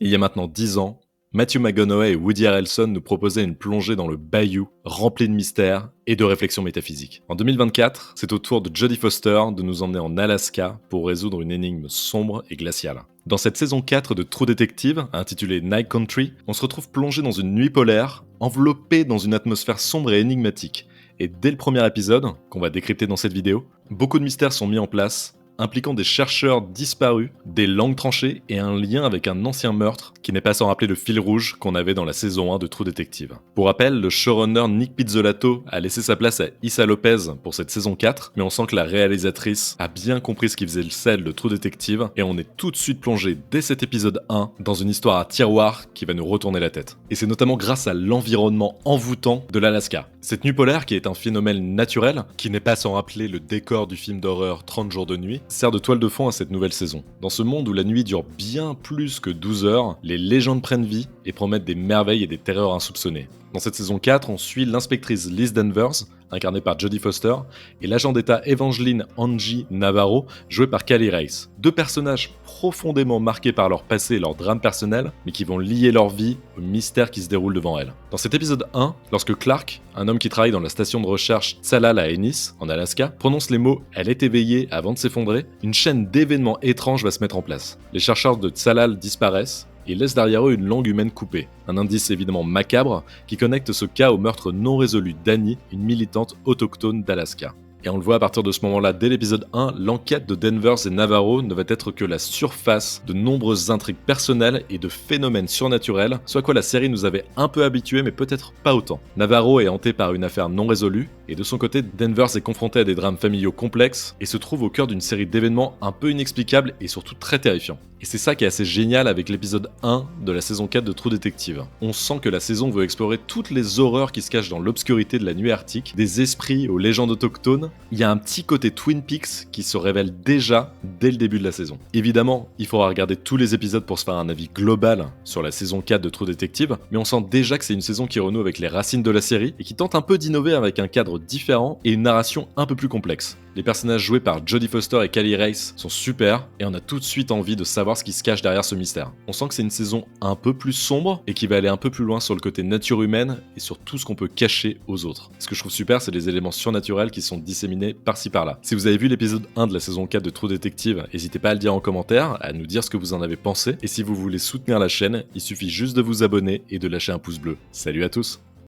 Il y a maintenant 10 ans, Matthew McConaughey et Woody Harrelson nous proposaient une plongée dans le bayou rempli de mystères et de réflexions métaphysiques. En 2024, c'est au tour de Jodie Foster de nous emmener en Alaska pour résoudre une énigme sombre et glaciale. Dans cette saison 4 de True Detective, intitulée Night Country, on se retrouve plongé dans une nuit polaire, enveloppé dans une atmosphère sombre et énigmatique. Et dès le premier épisode, qu'on va décrypter dans cette vidéo, beaucoup de mystères sont mis en place, impliquant des chercheurs disparus, des langues tranchées et un lien avec un ancien meurtre qui n'est pas sans rappeler le fil rouge qu'on avait dans la saison 1 de True Detective. Pour rappel, le showrunner Nick Pizzolatto a laissé sa place à Issa Lopez pour cette saison 4, mais on sent que la réalisatrice a bien compris ce qui faisait le sel de True Detective et on est tout de suite plongé dès cet épisode 1 dans une histoire à tiroir qui va nous retourner la tête. Et c'est notamment grâce à l'environnement envoûtant de l'Alaska. Cette nuit polaire, qui est un phénomène naturel, qui n'est pas sans rappeler le décor du film d'horreur 30 jours de nuit, sert de toile de fond à cette nouvelle saison. Dans ce monde où la nuit dure bien plus que 12 heures, les légendes prennent vie et promettent des merveilles et des terreurs insoupçonnées. Dans cette saison 4, on suit l'inspectrice Liz Danvers, incarnée par Jodie Foster, et l'agent d'État Evangeline Angie Navarro, jouée par Kali Reis. Deux personnages profondément marqués par leur passé et leur drame personnel, mais qui vont lier leur vie au mystère qui se déroule devant elles. Dans cet épisode 1, lorsque Clark, un homme qui travaille dans la station de recherche Tsalal à Ennis, en Alaska, prononce les mots « Elle est éveillée » avant de s'effondrer, une chaîne d'événements étranges va se mettre en place. Les chercheurs de Tsalal disparaissent, et laisse derrière eux une langue humaine coupée. Un indice évidemment macabre qui connecte ce cas au meurtre non résolu d'Annie, une militante autochtone d'Alaska. Et on le voit à partir de ce moment-là, dès l'épisode 1, l'enquête de Danvers et Navarro ne va être que la surface de nombreuses intrigues personnelles et de phénomènes surnaturels, soit quoi la série nous avait un peu habitués mais peut-être pas autant. Navarro est hanté par une affaire non résolue, et de son côté, Danvers est confronté à des drames familiaux complexes et se trouve au cœur d'une série d'événements un peu inexplicables et surtout très terrifiants. Et c'est ça qui est assez génial avec l'épisode 1 de la saison 4 de True Detective. On sent que la saison veut explorer toutes les horreurs qui se cachent dans l'obscurité de la nuit arctique, des esprits aux légendes autochtones. Il y a un petit côté Twin Peaks qui se révèle déjà dès le début de la saison. Évidemment, il faudra regarder tous les épisodes pour se faire un avis global sur la saison 4 de True Detective, mais on sent déjà que c'est une saison qui renoue avec les racines de la série et qui tente un peu d'innover avec un cadre différent et une narration un peu plus complexe. Les personnages joués par Jodie Foster et Kali Reis sont super et on a tout de suite envie de savoir ce qui se cache derrière ce mystère. On sent que c'est une saison un peu plus sombre et qui va aller un peu plus loin sur le côté nature humaine et sur tout ce qu'on peut cacher aux autres. Ce que je trouve super, c'est les éléments surnaturels qui sont disséminés par-ci par-là. Si vous avez vu l'épisode 1 de la saison 4 de True Detective, n'hésitez pas à le dire en commentaire, à nous dire ce que vous en avez pensé. Et si vous voulez soutenir la chaîne, il suffit juste de vous abonner et de lâcher un pouce bleu. Salut à tous!